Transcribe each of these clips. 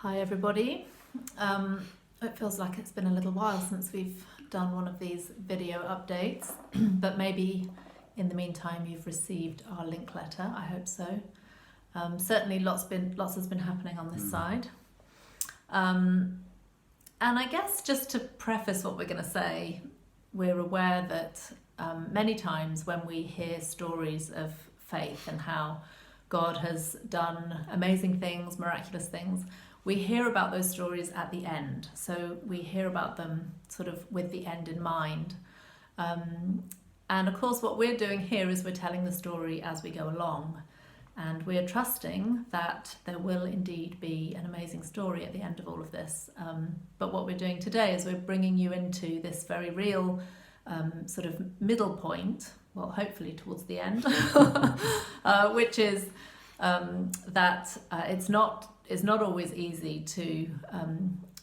Hi everybody. It feels like it's been a little while since we've done one of these video updates, but maybe in the meantime you've received our link letter. I hope so. Certainly lots has been happening on this side. And I guess just to preface what we're going to say, we're aware that many times when we hear stories of faith and how God has done amazing things, miraculous things, we hear about those stories at the end. So we hear about them sort of with the end in mind. And of course what we're doing here is we're telling the story as we go along. And we're trusting that there will indeed be an amazing story at the end of all of this. But what we're doing today is we're bringing you into this very real sort of middle point, well, hopefully towards the end, which is that it's not always easy to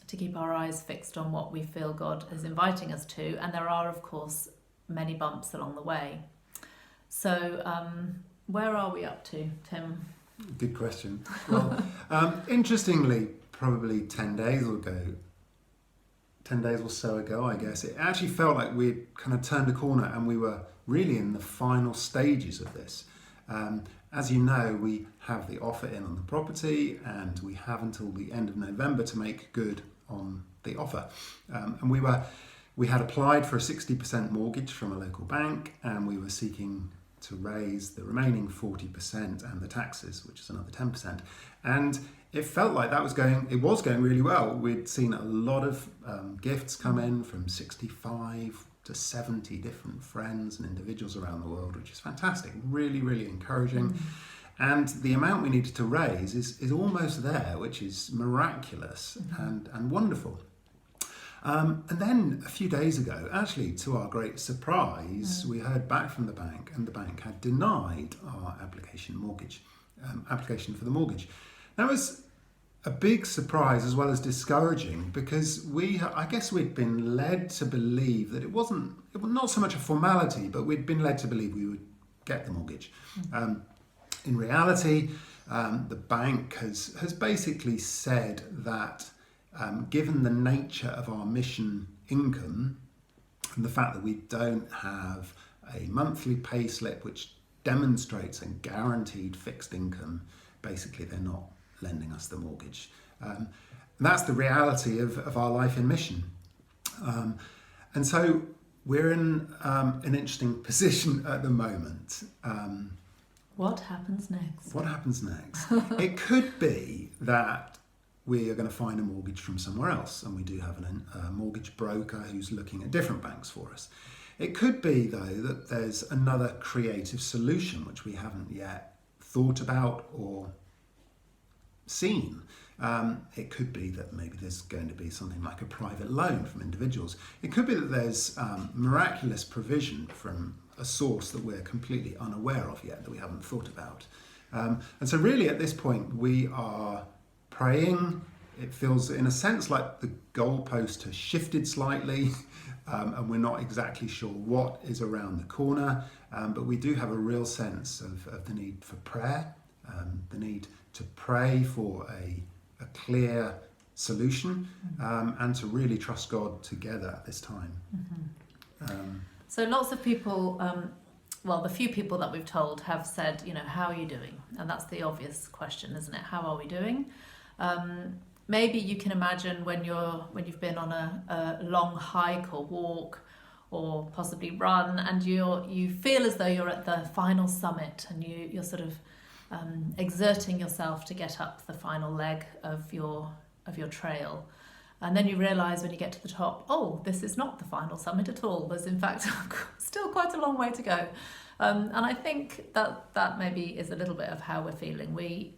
keep our eyes fixed on what we feel God is inviting us to, and there are, of course, many bumps along the way. So, where are we up to, Tim? Good question. Well, interestingly, probably 10 days or so ago, I guess, it actually felt like we'd kind of turned a corner and we were really in the final stages of this. As you know, we have the offer in on the property and we have until the end of November to make good on the offer. And we had applied for a 60% mortgage from a local bank, and we were seeking to raise the remaining 40% and the taxes, which is another 10%. And it felt like it was going really well. We'd seen a lot of gifts come in from 65 to 70 different friends and individuals around the world, which is fantastic, really, really encouraging. And the amount we needed to raise is almost there, which is miraculous and wonderful. And then a few days ago, actually, to our great surprise, we heard back from the bank, and the bank had denied our application for the mortgage. That was a big surprise as well as discouraging, because I guess we'd been led to believe that it was not so much a formality, but we'd been led to believe we would get the mortgage. In reality, the bank has basically said that given the nature of our mission income and the fact that we don't have a monthly pay slip which demonstrates a guaranteed fixed income, basically they're not lending us the mortgage. And that's the reality of our life in mission. And so we're in an interesting position at the moment. What happens next? What happens next? It could be that we are going to find a mortgage from somewhere else, and we do have a mortgage broker who's looking at different banks for us. It could be, though, that there's another creative solution which we haven't yet thought about or seen. It could be that maybe there's going to be something like a private loan from individuals. It could be that there's miraculous provision from a source that we're completely unaware of yet, that we haven't thought about. And so really at this point we are praying. It feels in a sense like the goalpost has shifted slightly, and we're not exactly sure what is around the corner, but we do have a real sense of the need for prayer, the need to pray for a clear solution, and to really trust God together at this time. So lots of people, the few people that we've told have said, how are you doing? And that's the obvious question, isn't it? How are we doing? Maybe you can imagine when you've been on a long hike or walk or possibly run, and you feel as though you're at the final summit, and you're sort of exerting yourself to get up the final leg of your trail. And then you realise when you get to the top, oh, this is not the final summit at all. There's in fact still quite a long way to go. And I think that maybe is a little bit of how we're feeling. We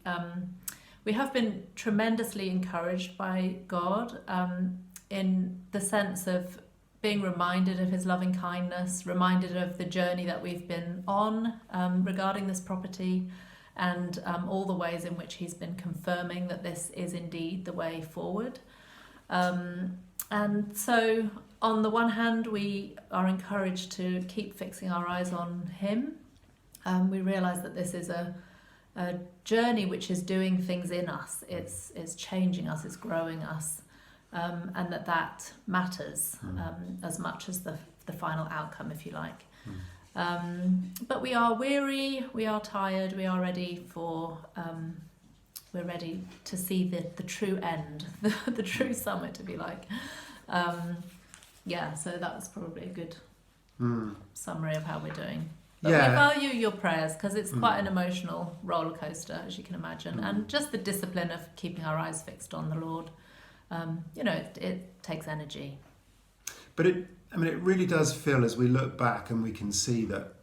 have been tremendously encouraged by God, in the sense of being reminded of his loving kindness, reminded of the journey that we've been on regarding this property, and all the ways in which he's been confirming that this is indeed the way forward. And so on the one hand, we are encouraged to keep fixing our eyes on him. We realise that this is a a journey which is doing things in us. It's changing us, it's growing us, and that matters as much as the final outcome, if you like. But we are weary, we are tired, we are ready for. We're ready to see the true end, the true summit, if you like. So that's probably a good summary of how we're doing. But we value your prayers because it's quite an emotional roller coaster, as you can imagine, and just the discipline of keeping our eyes fixed on the Lord. It takes energy. But it really does feel, as we look back and we can see that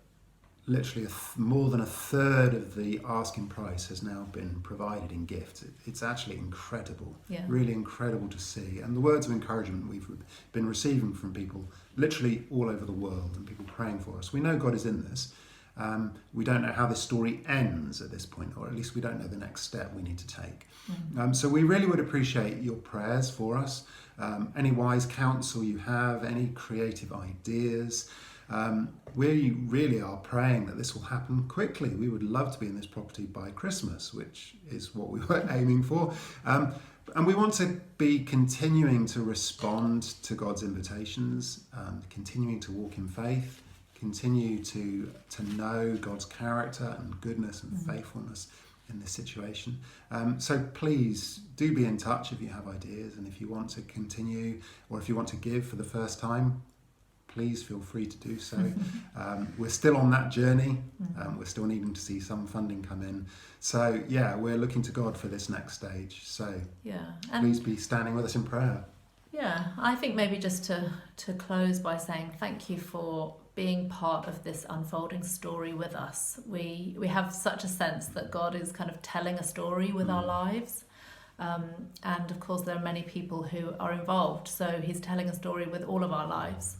literally more than a third of the asking price has now been provided in gifts. It's actually incredible, really incredible to see. And the words of encouragement we've been receiving from people literally all over the world and people praying for us. We know God is in this. We don't know how this story ends at this point, or at least we don't know the next step we need to take. So we really would appreciate your prayers for us, any wise counsel you have, any creative ideas. We really are praying that this will happen quickly. We would love to be in this property by Christmas, which is what we were aiming for. And we want to be continuing to respond to God's invitations, continuing to walk in faith, continue to know God's character and goodness and faithfulness in this situation. So please do be in touch if you have ideas, and if you want to continue or if you want to give for the first time, please feel free to do so. We're still on that journey. We're still needing to see some funding come in. So we're looking to God for this next stage. So please be standing with us in prayer. Yeah, I think maybe just to close by saying thank you for being part of this unfolding story with us. We have such a sense that God is kind of telling a story with our lives. And of course there are many people who are involved. So he's telling a story with all of our lives.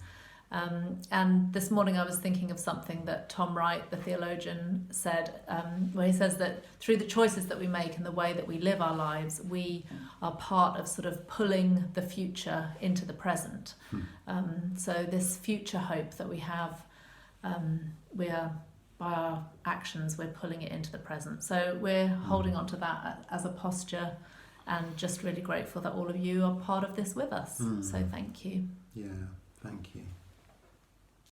And this morning I was thinking of something that Tom Wright, the theologian, said, where he says that through the choices that we make and the way that we live our lives, we are part of sort of pulling the future into the present. So this future hope that we have, we are, by our actions, we're pulling it into the present. So we're holding on to that as a posture, and just really grateful that all of you are part of this with us. So thank you. Yeah, thank you.